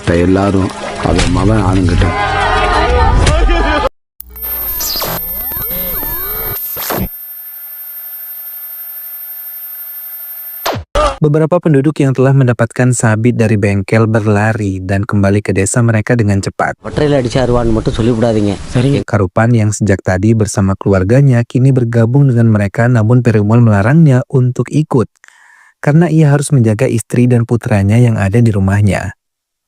மற்ற எல்லாரும் அவன் மகன் ஆளுங்கிட்ட. Beberapa penduduk yang telah mendapatkan sabit dari bengkel berlari dan kembali ke desa mereka dengan cepat. Karupan yang sejak tadi bersama keluarganya kini bergabung dengan mereka, namun Perumal melarangnya untuk ikut karena ia harus menjaga istri dan putranya yang ada di rumahnya.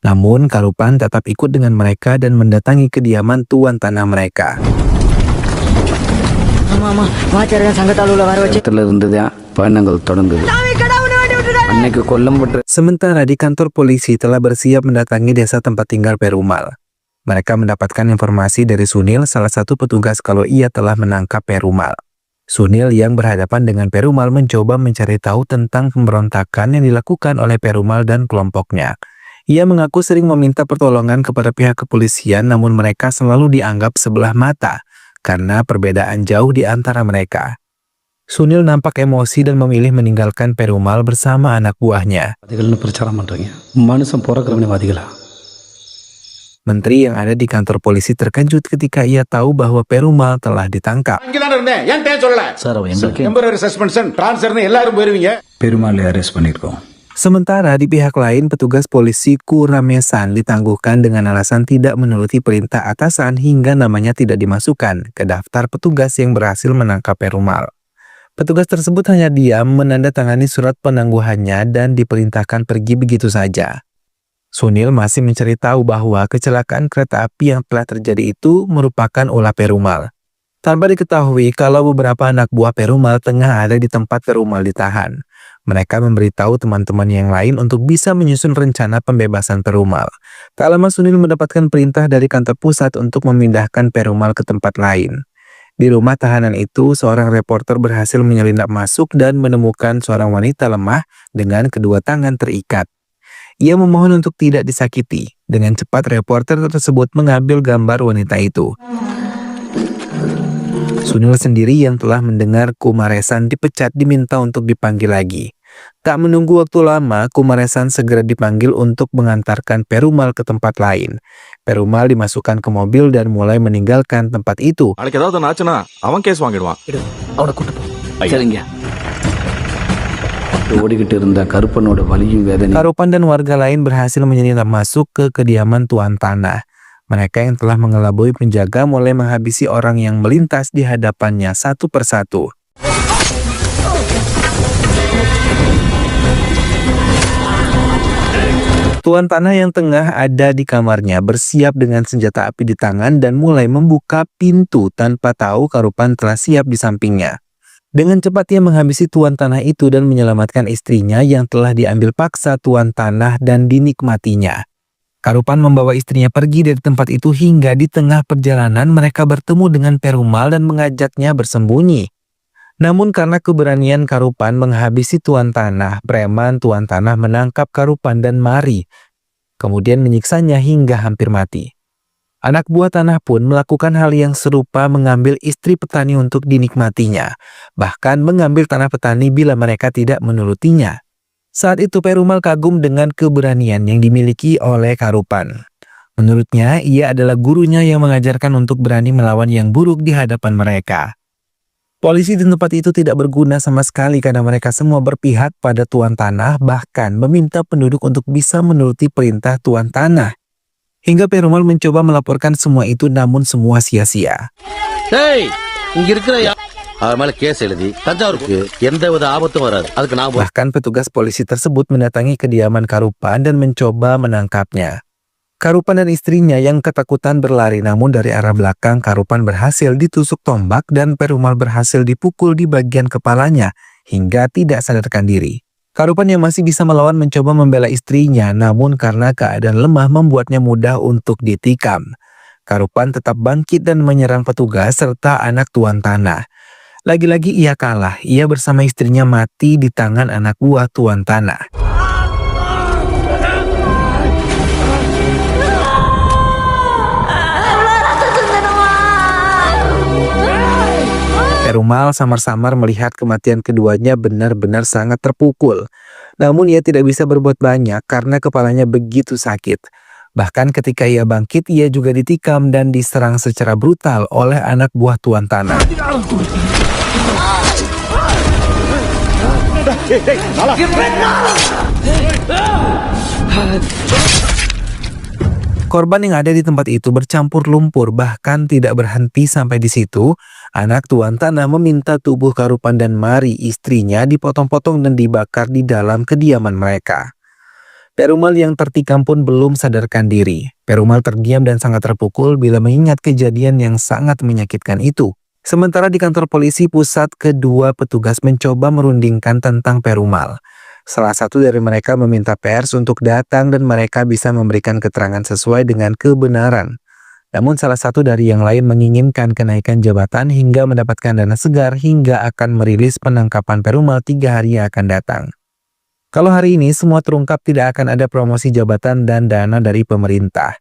Namun Karupan tetap ikut dengan mereka dan mendatangi kediaman tuan tanah mereka. இடத்துல இருந்துதான் பயணங்கள் தொடங்குது. அன்னைக்கு கொல்லப்பட்ட. Sementara di kantor polisi telah bersiap mendatangi desa tempat tinggal Perumal. Mereka mendapatkan informasi dari Sunil, salah satu petugas, kalau ia telah menangkap Perumal. Sunil yang berhadapan dengan Perumal mencoba mencari tahu tentang pemberontakan yang dilakukan oleh Perumal dan kelompoknya. Ia mengaku sering meminta pertolongan kepada pihak kepolisian, namun mereka selalu dianggap sebelah mata karena perbedaan jauh di antara mereka. Sunil nampak emosi dan memilih meninggalkan Perumal bersama anak buahnya. Menteri yang ada di kantor polisi terkejut ketika ia tahu bahwa Perumal telah ditangkap. பெருமாளை அரெஸ்ட் பண்ணியிருக்கோம். Sementara di pihak lain, petugas polisi Kuramesan ditangguhkan dengan alasan tidak menuruti perintah atasan hingga namanya tidak dimasukkan ke daftar petugas yang berhasil menangkap Perumal. Petugas tersebut hanya diam menandatangani surat penangguhannya dan diperintahkan pergi begitu saja. Sunil masih mencari tahu bahwa kecelakaan kereta api yang telah terjadi itu merupakan ulah Perumal. Tanpa diketahui kalau beberapa anak buah Perumal tengah ada di tempat Perumal ditahan. Mereka memberitahu teman-teman yang lain untuk bisa menyusun rencana pembebasan Perumal. Tak lama Sunil mendapatkan perintah dari kantor pusat untuk memindahkan Perumal ke tempat lain. Di rumah tahanan itu, seorang reporter berhasil menyelinap masuk dan menemukan seorang wanita lemah dengan kedua tangan terikat. Ia memohon untuk tidak disakiti. Dengan cepat reporter tersebut mengambil gambar wanita itu. Sunil sendiri yang telah mendengar Kumaresan dipecat diminta untuk dipanggil lagi. Tak menunggu waktu lama, Kumaresan segera dipanggil untuk mengantarkan Perumal ke tempat lain. Perumal dimasukkan ke mobil dan mulai meninggalkan tempat itu. ஓடிக்கிட்டு இருந்த கருப்பனோட வலியும் வேதனை. Karupan dan warga lain berhasil menyelinap masuk ke kediaman tuan tanah. Mereka yang telah mengelabui penjaga mulai menghabisi orang yang melintas di hadapannya satu persatu. Tuan tanah yang tengah ada di kamarnya bersiap dengan senjata api di tangan dan mulai membuka pintu tanpa tahu Karupan telah siap di sampingnya. Dengan cepat ia menghabisi tuan tanah itu dan menyelamatkan istrinya yang telah diambil paksa tuan tanah dan dinikmatinya. Karupan membawa istrinya pergi dari tempat itu hingga di tengah perjalanan mereka bertemu dengan Perumal dan mengajaknya bersembunyi. Namun karena keberanian Karupan menghabisi tuan tanah, preman tuan tanah menangkap Karupan dan Mari, kemudian menyiksanya hingga hampir mati. Anak buah tanah pun melakukan hal yang serupa, mengambil istri petani untuk dinikmatinya, bahkan mengambil tanah petani bila mereka tidak menurutinya. Saat itu Perumal kagum dengan keberanian yang dimiliki oleh Karupan. Menurutnya, ia adalah gurunya yang mengajarkan untuk berani melawan yang buruk di hadapan mereka. Polisi di tempat itu tidak berguna sama sekali karena mereka semua berpihak pada tuan tanah, bahkan meminta penduduk untuk bisa menuruti perintah tuan tanah. Hingga Perumal mencoba melaporkan semua itu, namun semua sia-sia. Bahkan petugas polisi tersebut mendatangi kediaman Karupan dan mencoba menangkapnya. Karupan dan istrinya yang ketakutan berlari, namun dari arah belakang Karupan berhasil ditusuk tombak dan Perumal berhasil dipukul di bagian kepalanya hingga tidak sadarkan diri. Karupan yang masih bisa melawan mencoba membela istrinya, namun karena keadaan lemah membuatnya mudah untuk ditikam. Karupan tetap bangkit dan menyerang petugas serta anak tuan tanah. Lagi-lagi ia kalah, ia bersama istrinya mati di tangan anak buah tuan tanah. Perumal samar-samar melihat kematian keduanya benar-benar sangat terpukul. Namun ia tidak bisa berbuat banyak karena kepalanya begitu sakit. Bahkan ketika ia bangkit, ia juga ditikam dan diserang secara brutal oleh anak buah tuan tanah. Korban yang ada di tempat itu bercampur lumpur, bahkan tidak berhenti sampai di situ. Anak tuan tanah meminta tubuh Karupan dan Mari, istrinya, dipotong-potong dan dibakar di dalam kediaman mereka. Perumal yang tertikam pun belum sadarkan diri. Perumal terdiam dan sangat terpukul bila mengingat kejadian yang sangat menyakitkan itu. Sementara di kantor polisi pusat, kedua petugas mencoba merundingkan tentang Perumal. Salah satu dari mereka meminta pers untuk datang dan mereka bisa memberikan keterangan sesuai dengan kebenaran. Namun salah satu dari yang lain menginginkan kenaikan jabatan hingga mendapatkan dana segar hingga akan merilis penangkapan Perumal 3 hari yang akan datang. Kalau hari ini semua terungkap, tidak akan ada promosi jabatan dan dana dari pemerintah.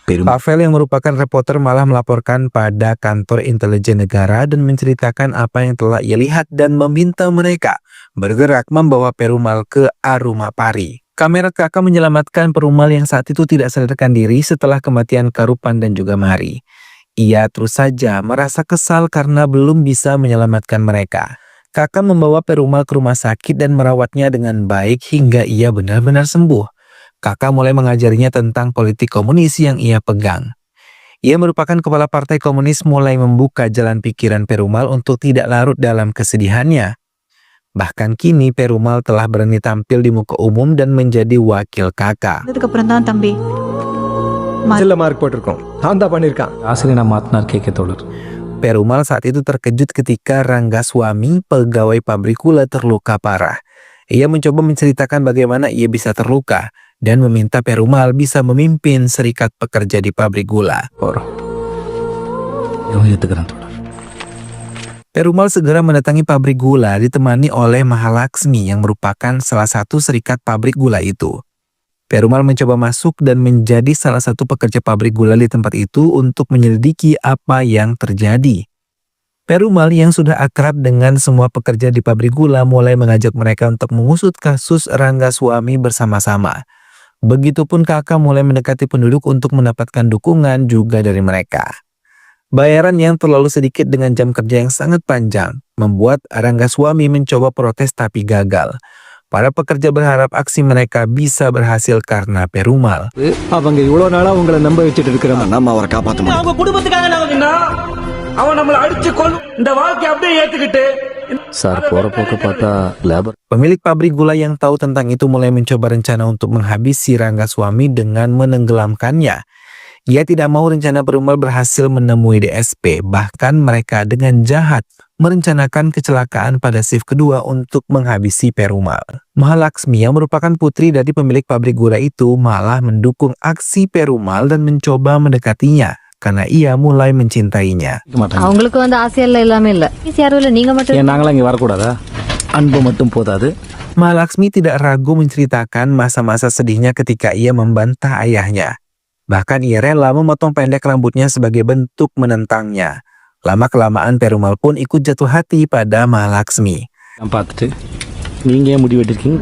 Pavel yang merupakan reporter malah melaporkan pada kantor intelijen negara dan menceritakan apa yang telah ia lihat dan meminta mereka bergerak membawa Perumal ke Arumapari. Kamera kakak menyelamatkan Perumal yang saat itu tidak sadarkan diri setelah kematian Karupan dan juga Mari. Ia terus saja merasa kesal karena belum bisa menyelamatkan mereka. Kakak membawa Perumal ke rumah sakit dan merawatnya dengan baik hingga ia benar-benar sembuh. Kakak mulai mengajarinya tentang politik komunis yang ia pegang. Ia merupakan kepala partai komunis, mulai membuka jalan pikiran Perumal untuk tidak larut dalam kesedihannya. Bahkan kini Perumal telah berani tampil di muka umum dan menjadi wakil kakak. அதுக்கப்புறம் தம்பி மார்க் போட்டிருக்கோம் நான் தான் பண்ணியிருக்கான் ஆசிரியர் மாத்தினார் கேட்க தோழர். Perumal saat itu terkejut ketika Ranggaswamy, pegawai pabrik gula, terluka parah. Ia mencoba menceritakan bagaimana ia bisa terluka dan meminta Perumal bisa memimpin serikat pekerja di pabrik gula. Perumal segera mendatangi pabrik gula ditemani oleh Mahalaksmi yang merupakan salah satu serikat pabrik gula itu. Perumal mencoba masuk dan menjadi salah satu pekerja pabrik gula di tempat itu untuk menyelidiki apa yang terjadi. Perumal yang sudah akrab dengan semua pekerja di pabrik gula mulai mengajak mereka untuk mengusut kasus Ranggaswamy bersama-sama. Begitupun kakak mulai mendekati penduduk untuk mendapatkan dukungan juga dari mereka. Bayaran yang terlalu sedikit dengan jam kerja yang sangat panjang membuat Ranggaswamy mencoba protes tapi gagal. Para pekerja berharap aksi mereka bisa berhasil karena Perumal. அவங்க இவ்வளவு நாளா உங்களை நம்ப வச்சுட்டு இருக்கிறாங்க. நம்ம அவரை காப்பாற்ற முடியும். அவங்க குடும்பத்துக்காக நாங்க அவன் நம்மளை அடிச்சு கொண்டு இந்த வாழ்க்கையை அப்படியே ஏத்துக்கிட்டு சார் போற போக்க பார்த்தா labour. Pemilik pabrik gula yang tahu tentang itu mulai mencoba rencana untuk menghabisi Ranggaswamy dengan menenggelamkannya. Ia tidak mau rencana Perumal berhasil menemui DSP, bahkan mereka dengan jahat merencanakan kecelakaan pada shift kedua untuk menghabisi Perumal. Mahalaksmi yang merupakan putri dari pemilik pabrik gula itu malah mendukung aksi Perumal dan mencoba mendekatinya karena ia mulai mencintainya. அவங்களுக்கு வந்து ஆசையெல்லாம் எல்லாமே இல்ல யாரும் இல்ல நீங்க மட்டும் நாங்களாம் இங்க வரக்கூடாதா? அன்பு மட்டும் போதாது. Mahalaksmi tidak ragu menceritakan masa-masa sedihnya ketika ia membantah ayahnya. Bahkan ia rela memotong pendek rambutnya sebagai bentuk menentangnya. Lama-kelamaan Perumal pun ikut jatuh hati pada Mahalaksmi. நான் பார்த்துட்டு நீங்க ஏன் முடி வெட்டிருக்கீங்க?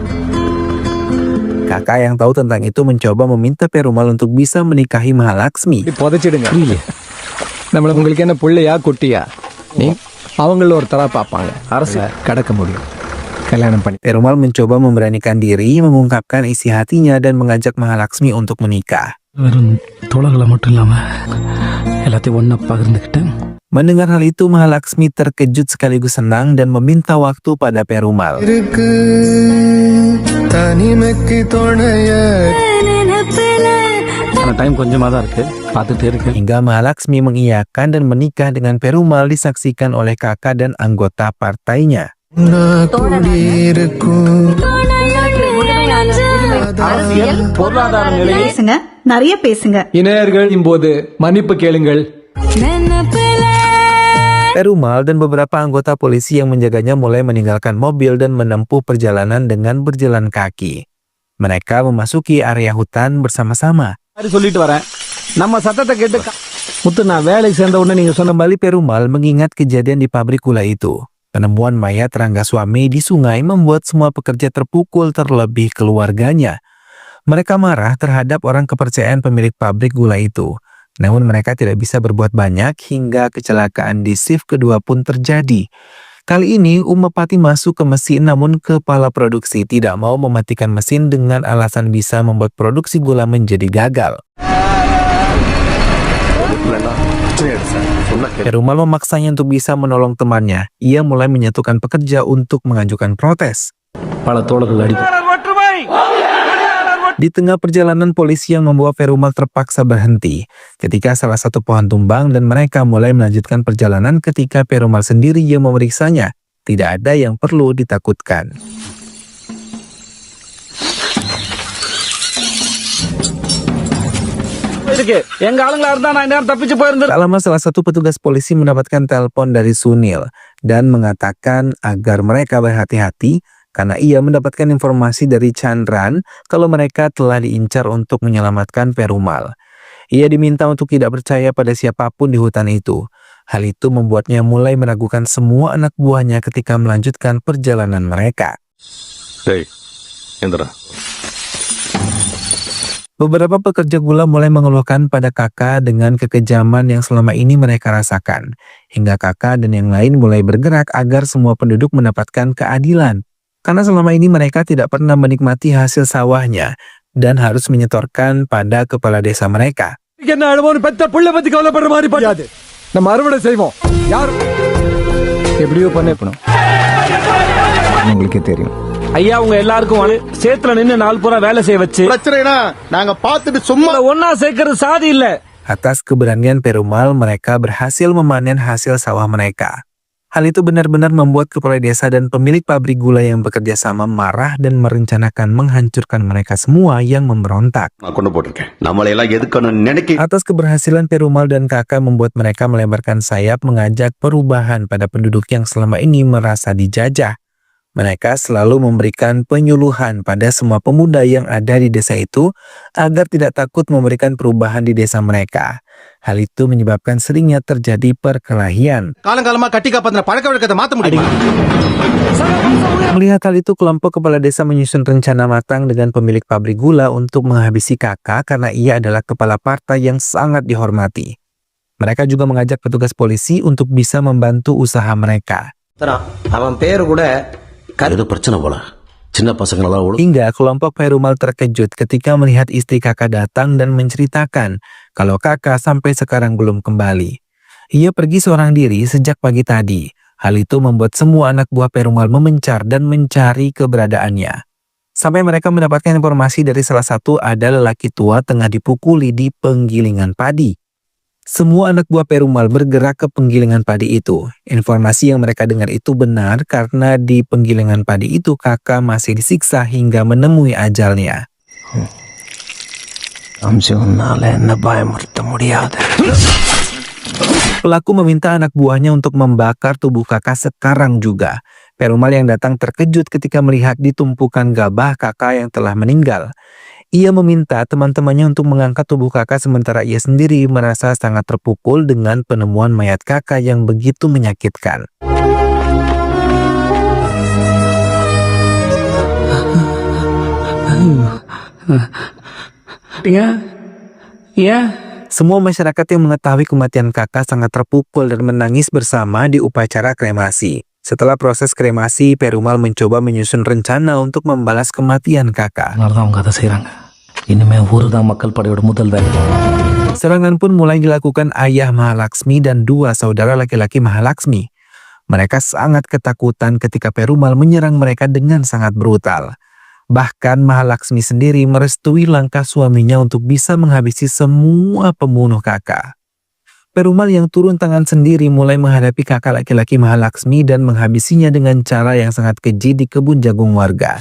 Kakak yang tahu tentang itu mencoba meminta Perumal untuk bisa menikahi Mahalaksmi. புதைச்சிடுங்க. நம்மள உங்களுக்கு என்ன புள்ளையா குட்டியா? நீ அவங்கள ஒரு தரா பார்ப்பாங்க. அரசு கடக்க முடியும். கல்யாணம் பண்ணி. Perumal mencoba memberanikan diri, mengungkapkan isi hatinya dan mengajak Mahalaksmi untuk menikah. வெறும் தோழர்களை மட்டும் இல்லாம எல்லாத்தையும் ஒண்ணா பகிர்ந்துக்கிட்டேன். Mendengar hal itu, Mahalaksmi terkejut sekaligus senang dan meminta waktu pada Perumal. Time கொஞ்சமா தான் இருக்கு, பார்த்துட்டே இருக்கு. Hingga Mahalaksmi mengiyakan dan menikah dengan Perumal disaksikan oleh kakak dan anggota partainya. அரசியல் பொருளாதார நிலை பேசுங்க நிறைய பேசுங்க இணையர்கள் போது மன்னிப்பு கேளுங்கள். Perumal dan beberapa anggota polisi yang menjaganya mulai meninggalkan mobil dan menempuh perjalanan dengan berjalan kaki. Mereka memasuki area hutan bersama-sama. சொல்லிட்டு வரேன் நம்ம சத்தத்தை கேட்டு முத்து நான் வேலை சேர்ந்த உடனே நீங்க சொன்ன Kembali Perumal mengingat kejadian di pabrik gula itu. Penemuan mayat Ranggaswamy di sungai membuat semua pekerja terpukul, terlebih keluarganya. Mereka marah terhadap orang kepercayaan pemilik pabrik gula itu. Namun mereka tidak bisa berbuat banyak hingga kecelakaan di shift kedua pun terjadi. Kali ini Umapati masuk ke mesin, namun kepala produksi tidak mau mematikan mesin dengan alasan bisa membuat produksi gula menjadi gagal. Perumal memaksanya untuk bisa menolong temannya. Ia mulai menyatukan pekerja untuk mengajukan protes. பல தோழர்கள் அடி ஒற்றுமை Di tengah perjalanan, polisi yang membawa Perumal terpaksa berhenti ketika salah satu pohon tumbang dan mereka mulai melanjutkan perjalanan ketika Perumal sendiri yang memeriksanya. Tidak ada yang perlu ditakutkan. இருக்கு எங்க ஆளுங்களா இருந்தா நான் நேரம் தப்பிச்சு போயிருந்தேன். Tak lama salah satu petugas polisi mendapatkan telepon dari Sunil dan mengatakan agar mereka berhati-hati karena ia mendapatkan informasi dari Chandran kalau mereka telah diincar untuk menyelamatkan Perumal. Ia diminta untuk tidak percaya pada siapapun di hutan itu. Hal itu membuatnya mulai meragukan semua anak buahnya ketika melanjutkan perjalanan mereka. Beberapa pekerja gula mulai mengeluhkan pada kakak dengan kekejaman yang selama ini mereka rasakan. Hingga kakak dan yang lain mulai bergerak agar semua penduduk mendapatkan keadilan. Karena selama ini mereka tidak pernah menikmati hasil sawahnya dan harus menyetorkan pada kepala desa mereka. என்ன அனுபவம் பெத்த புள்ள பத்தி கவலைப்படுற மாதிரி பண்ணாது. நம்ம அறுவடை செய்வோம். யார் எப்படியோ பண்ணணும். உங்களுக்கே தெரியும். ஐயா உங்க எல்லாருக்கும் சேத்துல நின்னு நாள் பூரா வேலை செய்ய வச்சு பிரச்சனைனா நாங்க பார்த்துட்டு சும்மா ஒன்னா சேர்க்கறது சாதி இல்ல. Atas keberanian Perumal, mereka berhasil memanen hasil sawah mereka. Hal itu benar-benar membuat kepala desa dan pemilik pabrik gula yang bekerja sama marah dan merencanakan menghancurkan mereka semua yang memberontak. Atas keberhasilan Perumal dan kakak membuat mereka melebarkan sayap mengajak perubahan pada penduduk yang selama ini merasa dijajah. Mereka selalu memberikan penyuluhan pada semua pemuda yang ada di desa itu agar tidak takut memberikan perubahan di desa mereka. Hal itu menyebabkan seringnya terjadi perkelahian. காலங்காலமா கட்டி காப்பாத்தின பழக்க வழக்கத்தை மாத்த முடியுமா? Melihat hal itu, kelompok kepala desa menyusun rencana matang dengan pemilik pabrik gula untuk menghabisi kakak karena ia adalah kepala partai yang sangat dihormati. Mereka juga mengajak petugas polisi untuk bisa membantu usaha mereka. அவன் பேரு கூட itu percaya bola. Cina pasangan Hingga kelompok Perumal terkejut ketika melihat istri kakak datang dan menceritakan kalau kakak sampai sekarang belum kembali. Ia pergi seorang diri sejak pagi tadi. Hal itu membuat semua anak buah Perumal memencar dan mencari keberadaannya. Sampai mereka mendapatkan informasi dari salah satu ada lelaki tua tengah dipukuli di penggilingan padi. Semua anak buah Perumal bergerak ke penggilingan padi itu. Informasi yang mereka dengar itu benar karena di penggilingan padi itu kakak masih disiksa hingga menemui ajalnya. Pelaku meminta anak buahnya untuk membakar tubuh kakak sekarang juga. Perumal yang datang terkejut ketika melihat ditumpukan gabah kakak yang telah meninggal. Ia meminta teman-temannya untuk mengangkat tubuh kakak sementara ia sendiri merasa sangat terpukul dengan penemuan mayat kakak yang begitu menyakitkan. Iya. Semua masyarakat yang mengetahui kematian kakak sangat terpukul dan menangis bersama di upacara kremasi. Setelah proses kremasi, Perumal mencoba menyusun rencana untuk membalas kematian kakak. அதனாலதான் அவங்க அதை செய்றாங்க. இனிமே ஊர்தான் மக்கள் படையோட முதல் வேலை. Serangan pun mulai dilakukan ayah Mahalaksmi dan dua saudara laki-laki Mahalaksmi. Mereka sangat ketakutan ketika Perumal menyerang mereka dengan sangat brutal. Bahkan Mahalaksmi sendiri merestui langkah suaminya untuk bisa menghabisi semua pembunuh kakak. Perumal yang turun tangan sendiri mulai menghadapi kakak laki-laki Mahalaksmi dan menghabisinya dengan cara yang sangat keji di kebun jagung warga.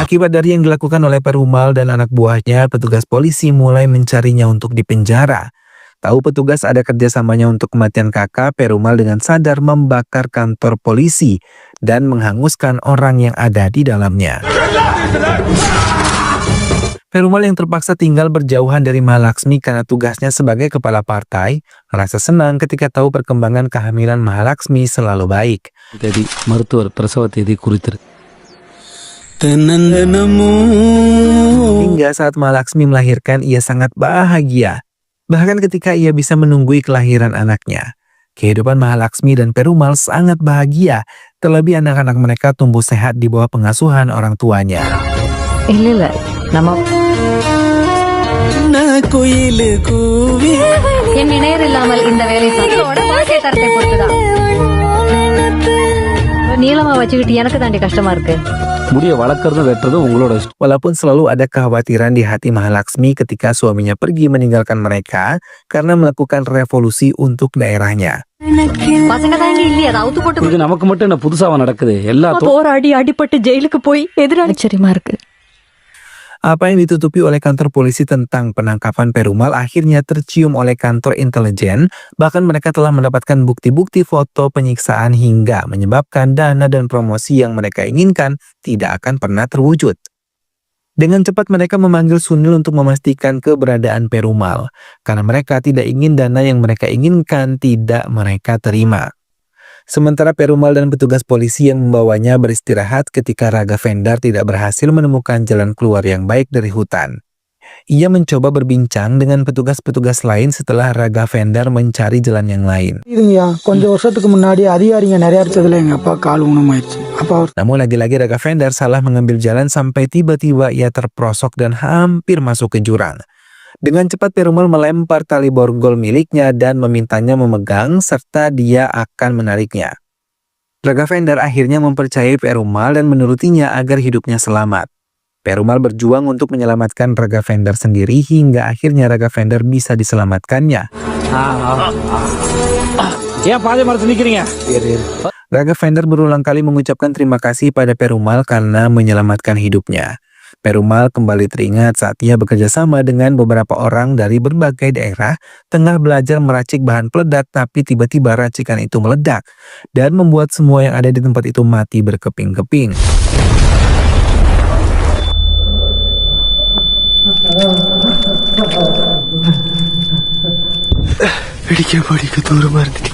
Akibat dari yang dilakukan oleh Perumal dan anak buahnya, petugas polisi mulai mencarinya untuk dipenjara. Tahu petugas ada kerjasamanya untuk kematian kakak, Perumal dengan sadar membakar kantor polisi dan menghanguskan orang yang ada di dalamnya. Perumal yang terpaksa tinggal berjauhan dari Mahalaksmi karena tugasnya sebagai kepala partai, merasa senang ketika tahu perkembangan kehamilan Mahalaksmi selalu baik. தேதி மருத்துவர் பிரசவ தேதி குறித்திருக்கு. Hingga saat Mahalaksmi melahirkan, ia sangat bahagia. Bahkan ketika ia bisa menunggui kelahiran anaknya. Kehidupan Mahalaksmi dan Perumal sangat bahagia, terlebih anak-anak mereka tumbuh sehat di bawah pengasuhan orang tuanya. இல்ல இல்ல நம்ம என் இணையர் இல்லாமல் இந்த வேலை சந்தோட வாழ்க்கை தரத்தை பொறுத்துதான். நீளமா வச்சுக்கிட்டு எனக்கு தாண்டி கஷ்டமா இருக்கு. முடிய வளர்க்கறது வெட்டுறது உங்களோட இஷ்டம். Walaupun selalu ada kekhawatiran di hati Mahalaksmi ketika suaminya pergi meninggalkan mereka karena melakukan revolusi untuk daerahnya. பசங்க தாங்க இல்லையா அதை அவுத்து போட்டு இது நமக்கு மட்டும் என்ன புதுசாவா நடக்குது? எல்லா போராடி அடிபட்டு ஜெயிலுக்கு போய் எதிராளி ஆச்சரியமா இருக்கு. Apa yang ditutupi oleh kantor polisi tentang penangkapan Perumal akhirnya tercium oleh kantor intelijen, bahkan mereka telah mendapatkan bukti-bukti foto penyiksaan hingga menyebabkan dana dan promosi yang mereka inginkan tidak akan pernah terwujud. Dengan cepat mereka memanggil Sunil untuk memastikan keberadaan Perumal, karena mereka tidak ingin dana yang mereka inginkan tidak mereka terima. Sementara Perumal dan petugas polisi yang membawanya beristirahat ketika Raga Vendar tidak berhasil menemukan jalan keluar yang baik dari hutan. Ia mencoba berbincang dengan petugas-petugas lain setelah Raga Vendar mencari jalan yang lain. இதுங்கய்யா கொஞ்சம் வருஷத்துக்கு முன்னாடி அதிகாரிங்க நிறைய அடிச்சதுல எங்க அப்பா கால் ஊனமாயிடுச்சு. அப்பா Namun lagi-lagi Raga Vendar salah mengambil jalan sampai tiba-tiba ia terprosok dan hampir masuk ke jurang. Dengan cepat Perumal melempar tali borgol miliknya dan memintanya memegang serta dia akan menariknya. Raga Vendar akhirnya mempercayai Perumal dan menurutinya agar hidupnya selamat. Perumal berjuang untuk menyelamatkan Raga Vendar sendiri hingga akhirnya Raga Vendar bisa diselamatkannya. ஏன் பாதி மரத்து நிக்கிறீங்க? Raga Vendar berulang kali mengucapkan terima kasih pada Perumal karena menyelamatkan hidupnya. Perumal kembali teringat saat ia bekerja sama dengan beberapa orang dari berbagai daerah tengah belajar meracik bahan peledak, tapi tiba-tiba racikan itu meledak dan membuat semua yang ada di tempat itu mati berkeping-keping.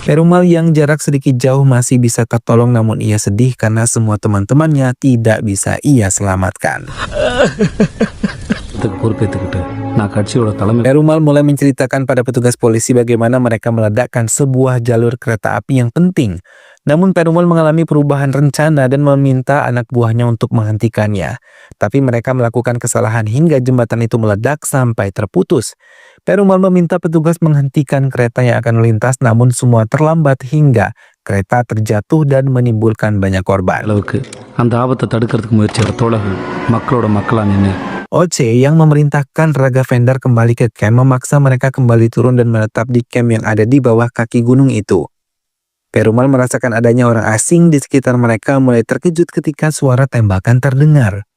Perumal yang jarak sedikit jauh masih bisa tertolong, namun ia sedih karena semua teman-temannya tidak bisa ia selamatkan. இதுக்கு பொறுப்பேற்றுக்கிட்டு நான் கட்சியோட தலைமை Perumal mulai menceritakan pada petugas polisi bagaimana mereka meledakkan sebuah jalur kereta api yang penting. Namun Perumal mengalami perubahan rencana dan meminta anak buahnya untuk menghentikannya. Tapi mereka melakukan kesalahan hingga jembatan itu meledak sampai terputus. Perumal meminta petugas menghentikan kereta yang akan melintas, namun semua terlambat hingga kereta terjatuh dan menimbulkan banyak korban. அளவுக்கு அந்த ஆபத்தை தடுக்கிறதுக்கு முயற்சி எடுத்த தோழர்கள் மக்களோட மக்களா நின்று Oce yang memerintahkan Raga Vendar kembali ke camp memaksa mereka kembali turun dan menetap di camp yang ada di bawah kaki gunung itu. Perumal merasakan adanya orang asing di sekitar mereka mulai terkejut ketika suara tembakan terdengar.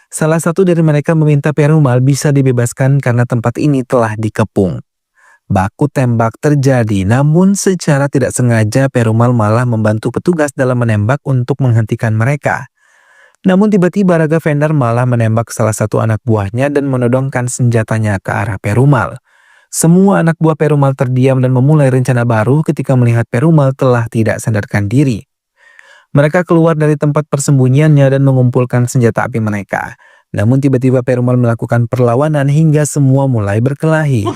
Salah satu dari mereka meminta Perumal bisa dibebaskan karena tempat ini telah dikepung. Baku tembak terjadi, namun secara tidak sengaja Perumal malah membantu petugas dalam menembak untuk menghentikan mereka. Namun tiba-tiba Raga Vendar malah menembak salah satu anak buahnya dan menodongkan senjatanya ke arah Perumal. Semua anak buah Perumal terdiam dan memulai rencana baru ketika melihat Perumal telah tidak sadarkan diri. Mereka keluar dari tempat persembunyiannya dan mengumpulkan senjata api mereka. Namun tiba-tiba Perumal melakukan perlawanan hingga semua mulai berkelahi.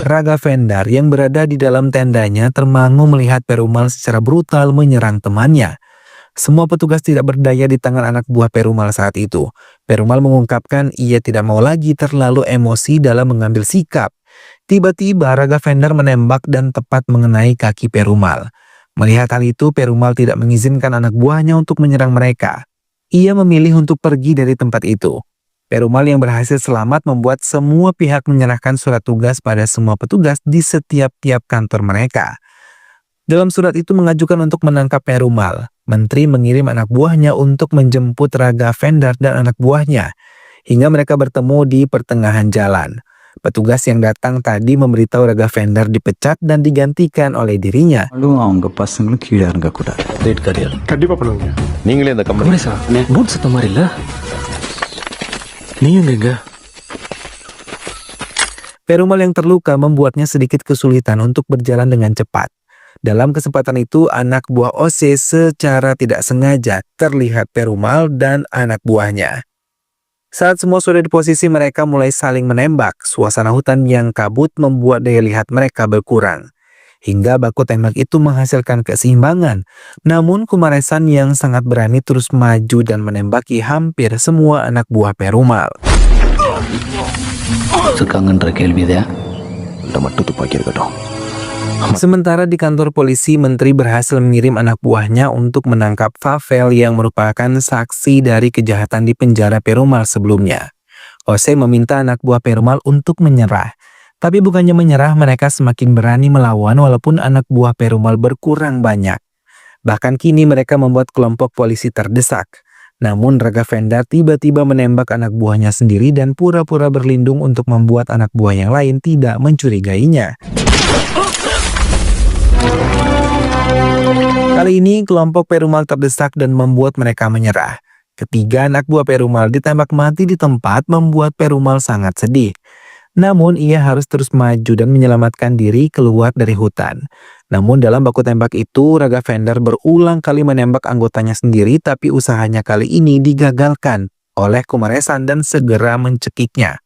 Raga Vendar yang berada di dalam tendanya termangu melihat Perumal secara brutal menyerang temannya. Semua petugas tidak berdaya di tangan anak buah Perumal saat itu. Perumal mengungkapkan ia tidak mau lagi terlalu emosi dalam mengambil sikap. Tiba-tiba Raga Vendar menembak dan tepat mengenai kaki Perumal. Melihat hal itu, Perumal tidak mengizinkan anak buahnya untuk menyerang mereka. Ia memilih untuk pergi dari tempat itu. Perumal yang berhasil selamat membuat semua pihak menyerahkan surat tugas pada semua petugas di setiap-tiap kantor mereka. Dalam surat itu mengajukan untuk menangkap Perumal. Menteri mengirim anak buahnya untuk menjemput Raga Vendar dan anak buahnya, hingga mereka bertemu di pertengahan jalan. Petugas yang datang tadi memberitahu Raga Vendar dipecat dan digantikan oleh dirinya. அவங்க பசங்களும் கீழே இறங்கக்கூடாது. Rate career கண்டிப்பா பண்ணுங்க. நீங்களே இந்த கம்பெனி குமரேசா பூட் சத்த மாதிரி இல்ல நீ எங்க Perumal yang terluka membuatnya sedikit kesulitan untuk berjalan dengan cepat. Dalam kesempatan itu, anak buah Ose secara tidak sengaja terlihat Perumal dan anak buahnya. Saat semua sudah di posisi, mereka mulai saling menembak. Suasana hutan yang kabut membuat daya lihat mereka berkurang. Hingga baku tembak itu menghasilkan keseimbangan. Namun Kumaresan yang sangat berani terus maju dan menembaki hampir semua anak buah Perumal. இருக்காங்கன்ற கேள்விதா இல்லை மட்டும் துப்பாக்கி இருக்கட்டும். Sementara di kantor polisi, menteri berhasil mengirim anak buahnya untuk menangkap Favel yang merupakan saksi dari kejahatan di penjara Perumal sebelumnya. Ose meminta anak buah Perumal untuk menyerah. Tapi bukannya menyerah, mereka semakin berani melawan walaupun anak buah Perumal berkurang banyak. Bahkan kini mereka membuat kelompok polisi terdesak. Namun Raga Vendar tiba-tiba menembak anak buahnya sendiri dan pura-pura berlindung untuk membuat anak buah yang lain tidak mencurigainya. Kali ini kelompok Perumal terdesak dan membuat mereka menyerah. Ketiga anak buah Perumal ditembak mati di tempat membuat Perumal sangat sedih. Namun ia harus terus maju dan menyelamatkan diri keluar dari hutan. Namun dalam baku tembak itu, Raga Vendar berulang kali menembak anggotanya sendiri, tapi usahanya kali ini digagalkan oleh Kumaresan dan segera mencekiknya.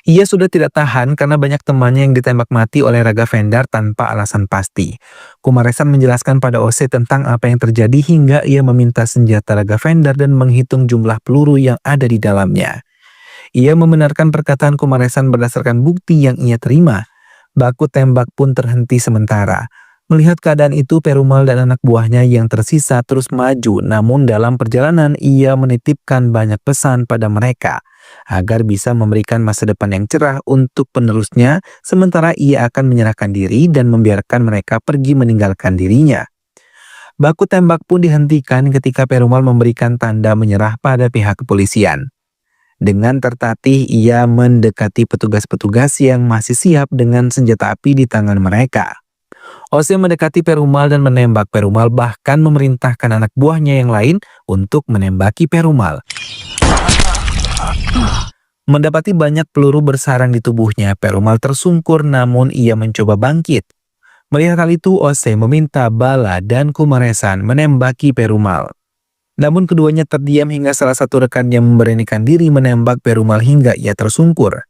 Ia sudah tidak tahan karena banyak temannya yang ditembak mati oleh Raga Vendar tanpa alasan pasti. Kumaresan menjelaskan pada Ose tentang apa yang terjadi hingga ia meminta senjata Raga Vendar dan menghitung jumlah peluru yang ada di dalamnya. Ia membenarkan perkataan Kumaresan berdasarkan bukti yang ia terima. Baku tembak pun terhenti sementara. Melihat keadaan itu, Perumal dan anak buahnya yang tersisa terus maju, namun dalam perjalanan ia menitipkan banyak pesan pada mereka agar bisa memberikan masa depan yang cerah untuk penerusnya, sementara ia akan menyerahkan diri dan membiarkan mereka pergi meninggalkan dirinya. Baku tembak pun dihentikan ketika Perumal memberikan tanda menyerah pada pihak kepolisian. Dengan tertatih, ia mendekati petugas-petugas yang masih siap dengan senjata api di tangan mereka. Ose mendekati Perumal dan menembak Perumal, bahkan memerintahkan anak buahnya yang lain untuk menembaki Perumal. Mendapati banyak peluru bersarang di tubuhnya, Perumal tersungkur namun ia mencoba bangkit. Melihat hal itu, Ose meminta Bala dan Kumaresan menembaki Perumal. Namun keduanya terdiam hingga salah satu rekannya memberanikan diri menembak Perumal hingga ia tersungkur.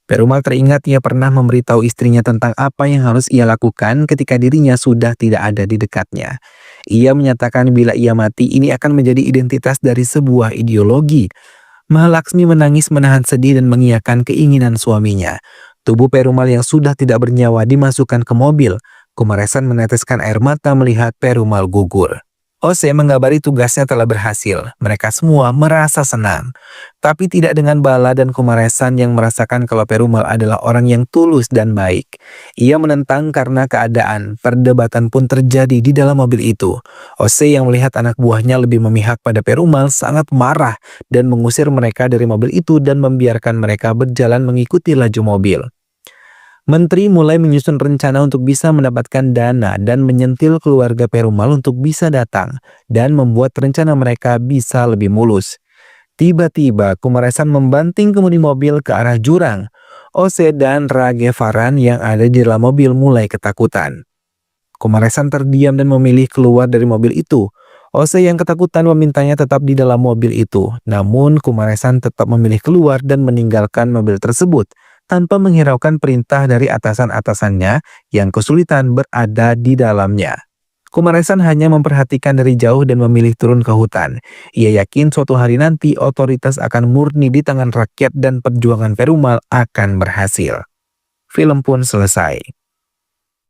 Perumal teringat ia pernah memberitahu istrinya tentang apa yang harus ia lakukan ketika dirinya sudah tidak ada di dekatnya. Ia menyatakan bila ia mati ini akan menjadi identitas dari sebuah ideologi. Mahalaksmi menangis menahan sedih dan mengiyakan keinginan suaminya. Tubuh Perumal yang sudah tidak bernyawa dimasukkan ke mobil. Kumaresan meneteskan air mata melihat Perumal gugur. Ose mengabari tugasnya telah berhasil. Mereka semua merasa senang. Tapi tidak dengan Bala dan Kumaresan yang merasakan kalau Perumal adalah orang yang tulus dan baik. Ia menentang karena keadaan. Perdebatan pun terjadi di dalam mobil itu. Ose yang melihat anak buahnya lebih memihak pada Perumal sangat marah dan mengusir mereka dari mobil itu dan membiarkan mereka berjalan mengikuti laju mobil. Menteri mulai menyusun rencana untuk bisa mendapatkan dana dan menyentil keluarga Perumal untuk bisa datang dan membuat rencana mereka bisa lebih mulus. Tiba-tiba Kumaresan membanting kemudi mobil ke arah jurang. Ose dan Rage Faran yang ada di dalam mobil mulai ketakutan. Kumaresan terdiam dan memilih keluar dari mobil itu. Ose yang ketakutan memintanya tetap di dalam mobil itu. Namun Kumaresan tetap memilih keluar dan meninggalkan mobil tersebut tanpa menghiraukan perintah dari atasan-atasannya yang kesulitan berada di dalamnya. Kumaresan hanya memperhatikan dari jauh dan memilih turun ke hutan. Ia yakin suatu hari nanti otoritas akan murni di tangan rakyat dan perjuangan Perumal akan berhasil. Film pun selesai.